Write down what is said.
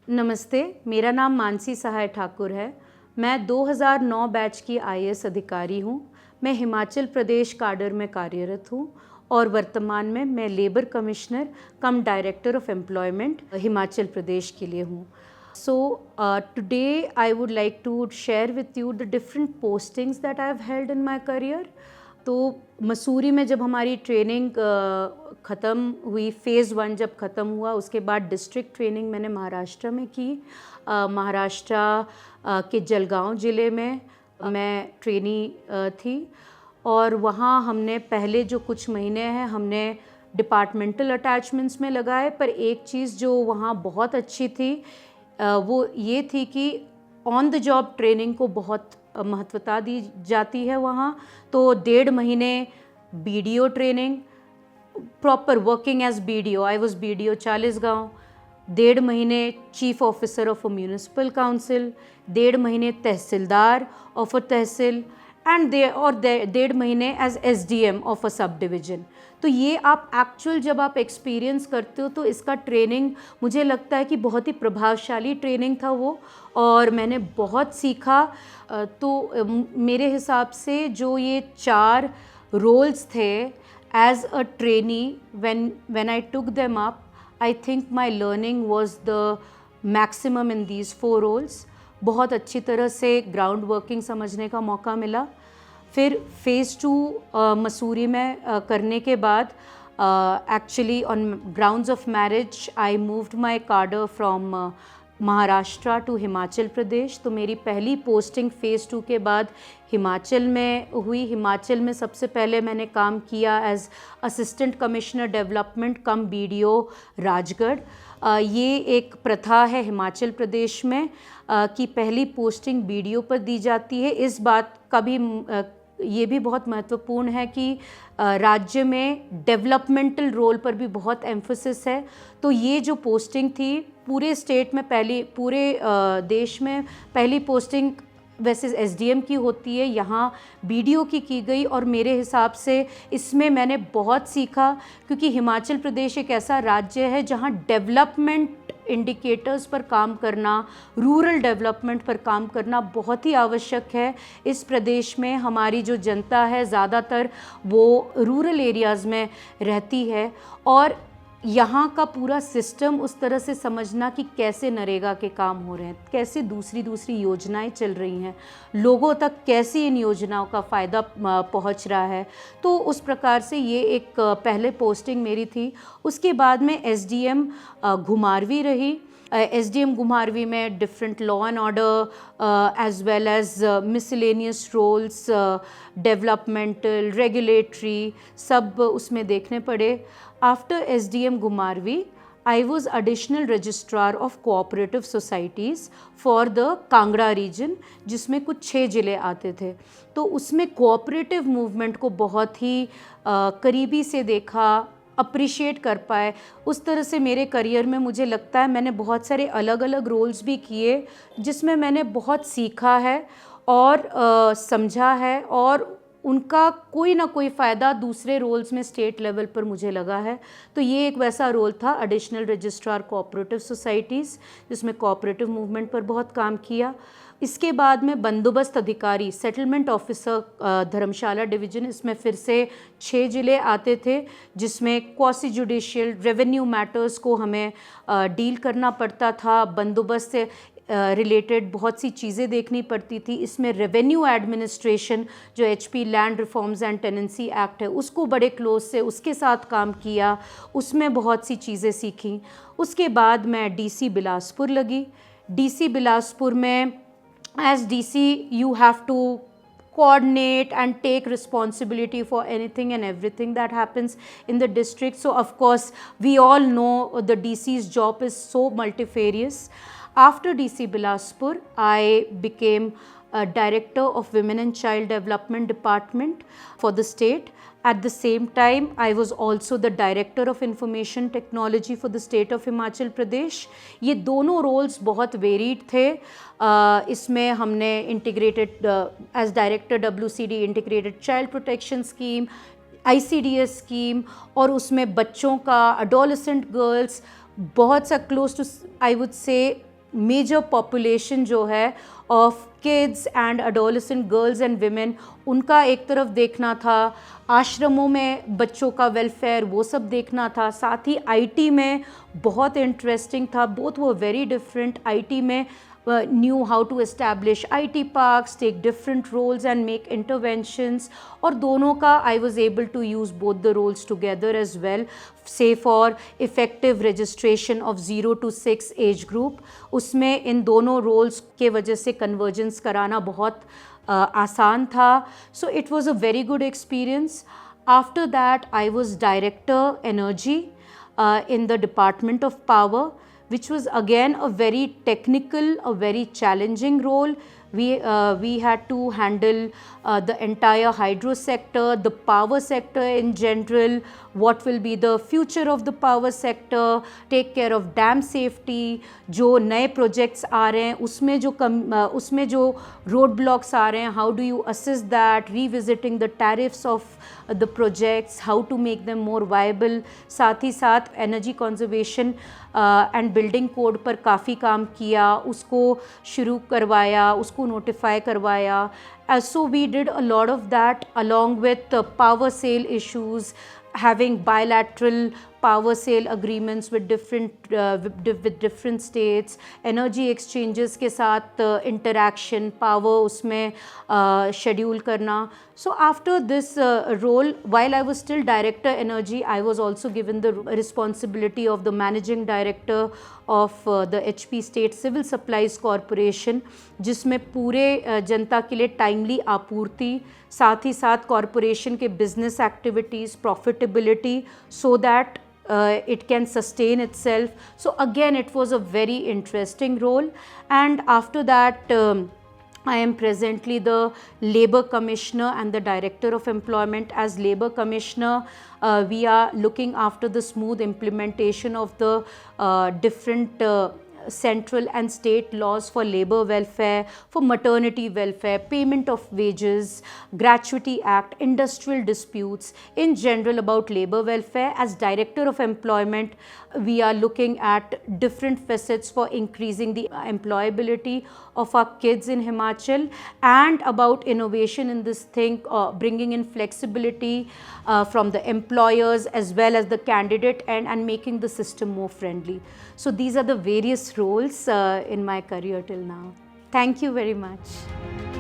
नमस्ते, मेरा नाम मानसी सहाय ठाकुर है। मैं 2009 बैच की आईएएस अधिकारी हूँ। मैं हिमाचल प्रदेश काडर में कार्यरत हूँ और वर्तमान में मैं labour commissioner cum director of employment Himachal Pradesh के लिए हूँ। Today I would like to share with you the different postings that I have held in my career. तो मसूरी में जब हमारी ट्रेनिंग ख़त्म हुई, फ़ेज़ 1 जब ख़त्म हुआ, उसके बाद डिस्ट्रिक्ट ट्रेनिंग मैंने महाराष्ट्र में की। महाराष्ट्र के जलगांव ज़िले में मैं ट्रेनी थी और वहाँ हमने पहले जो कुछ महीने हैं हमने डिपार्टमेंटल अटैचमेंट्स में लगाए। पर एक चीज़ जो वहाँ बहुत अच्छी थी वो ये थी कि ऑन द जॉब ट्रेनिंग को बहुत महत्वता दी जाती है वहाँ। तो 1.5 महीने BDO training, proper working as BDO, I was BDO Chalisgaon. 1.5 महीने chief officer of a municipal council, 1.5 महीने तहसीलदार ऑफ अ तहसील एंड 1.5 महीने as SDM of a sub division. तो ये आप एक्चुअल जब आप एक्सपीरियंस करते हो तो इसका ट्रेनिंग मुझे लगता है कि बहुत ही प्रभावशाली ट्रेनिंग था वो, और मैंने बहुत सीखा। तो मेरे हिसाब से जो ये 4 रोल्स थे as a trainee, when I took them up, I think my learning was the maximum in these 4 roles. बहुत अच्छी तरह से ग्राउंड वर्किंग समझने का मौका मिला। फिर फ़ेज़ 2 मसूरी में करने के बाद actually on grounds of marriage I moved my कार्डर फ्रॉम महाराष्ट्र टू हिमाचल प्रदेश। तो मेरी पहली पोस्टिंग फ़ेज़ 2 के बाद हिमाचल में हुई। हिमाचल में सबसे पहले मैंने काम किया एज असिस्टेंट कमिश्नर डेवलपमेंट कम बीडीओ राजगढ़। ये एक प्रथा है हिमाचल प्रदेश में कि पहली पोस्टिंग बीडीओ पर दी जाती है। इस बात का भी ये भी बहुत महत्वपूर्ण है कि राज्य में डेवलपमेंटल रोल पर भी बहुत एम्फोसिस है। तो ये जो पोस्टिंग थी पूरे स्टेट में पूरे देश में पहली पोस्टिंग वैसे एसडीएम की होती है, यहाँ बीडीओ की गई। और मेरे हिसाब से इसमें मैंने बहुत सीखा, क्योंकि हिमाचल प्रदेश एक ऐसा राज्य है जहाँ डेवलपमेंट इंडिकेटर्स पर काम करना, रूरल डेवलपमेंट पर काम करना बहुत ही आवश्यक है। इस प्रदेश में हमारी जो जनता है ज़्यादातर वो रूरल एरियाज़ में रहती है, और यहाँ का पूरा सिस्टम उस तरह से समझना कि कैसे नरेगा के काम हो रहे हैं, कैसे दूसरी योजनाएं चल रही हैं, लोगों तक कैसे इन योजनाओं का फ़ायदा पहुँच रहा है। तो उस प्रकार से ये एक पहले पोस्टिंग मेरी थी। उसके बाद में एसडीएम घुमारवी रही। एसडीएम घुमारवी में different law and order as well as miscellaneous roles, developmental, regulatory, सब उसमें देखने पड़े। After SDM Gumarvi, I was additional registrar of cooperative societies for the Kangra region, जिसमें कुछ 6 ज़िले आते थे। तो उसमें कोऑपरेटिव मूवमेंट को बहुत ही करीबी से देखा, अप्रिशिएट कर पाए। उस तरह से मेरे करियर में मुझे लगता है मैंने बहुत सारे अलग अलग रोल्स भी किए, जिसमें मैंने बहुत सीखा है और समझा है, और उनका कोई ना कोई फ़ायदा दूसरे रोल्स में स्टेट लेवल पर मुझे लगा है। तो ये एक वैसा रोल था, एडिशनल रजिस्ट्रार कोऑपरेटिव सोसाइटीज़, जिसमें कोऑपरेटिव मूवमेंट पर बहुत काम किया। इसके बाद में बंदोबस्त अधिकारी, सेटलमेंट ऑफिसर धर्मशाला डिवीज़न, इसमें फिर से 6 ज़िले आते थे, जिसमें क्वासी जुडिशियल रेवेन्यू मैटर्स को हमें डील करना पड़ता था। बंदोबस्त से रिलेटेड बहुत सी चीज़ें देखनी पड़ती थी। इसमें रेवेन्यू एडमिनिस्ट्रेशन जो HP land reforms and tenancy act है उसको बड़े क्लोज से उसके साथ काम किया, उसमें बहुत सी चीज़ें सीखी। उसके बाद मैं डीसी बिलासपुर लगी। डीसी बिलासपुर में as DC you have to coordinate and take responsibility for anything and everything that happens in the district. So of course we all know the DC's job is so multifarious. After DC Bilaspur, I became a director of Women and Child Development Department for the state. At the same time, I was also the Director of Information Technology for the state of Himachal Pradesh. ये दोनों roles बहुत varied थे। इसमें हमने integrated as Director WCD Integrated Child Protection Scheme, ICDS scheme, और उसमें बच्चों का adolescent girls बहुत सा close to I would say major population जो है of kids and adolescent girls and women, उनका एक तरफ देखना था, आश्रमों में बच्चों का वेलफेयर वो सब देखना था, साथ ही आईटी में बहुत इंटरेस्टिंग था। बोथ वो वेरी डिफरेंट। आईटी में knew how to establish IT parks, take different roles and make interventions, और दोनों का I was able to use both the roles together as well, say for effective registration of 0 to 6 age group। उसमें इन दोनों roles के वजह से convergence कराना बहुत आसान था। So it was a very good experience. After that I was Director Energy in the Department of Power, which was again a very technical, a very challenging role. We had to handle the entire hydro sector, the power sector in general, what will be the future of the power sector, take care of dam safety, जो नए projects आ रहे हैं उसमें जो road blocks आ रहे हैं, how do you assess that, revisiting the tariffs of the projects, how to make them more viable। साथ ही साथ energy conservation and building code पर काफ़ी काम किया, उसको शुरू करवाया, उसको नोटिफाई करवाया। So we did a lot of that along with power sale issues, having bilateral power sale agreements with different states, energy exchanges के साथ interaction, power उसमें schedule करना। So after this role, while I was still Director Energy, I was also given the responsibility of the Managing Director of the HP State Civil Supplies Corporation, जिसमें पूरे जनता के लिए timely आपूर्ति, साथ ही साथ corporation के business activities, profitability, so that it can sustain itself. So again it was a very interesting role, and after that I am presently the Labour Commissioner and the Director of Employment. As Labour Commissioner, we are looking after the smooth implementation of the different central and state laws for labor welfare, for maternity welfare, payment of wages, Gratuity Act, industrial disputes, in general about labor welfare. As Director of Employment, we are looking at different facets for increasing the employability of our kids in Himachal, and about innovation in this thing, bringing in flexibility from the employers as well as the candidate end, and making the system more friendly. So these are the various roles in my career till now. Thank you very much.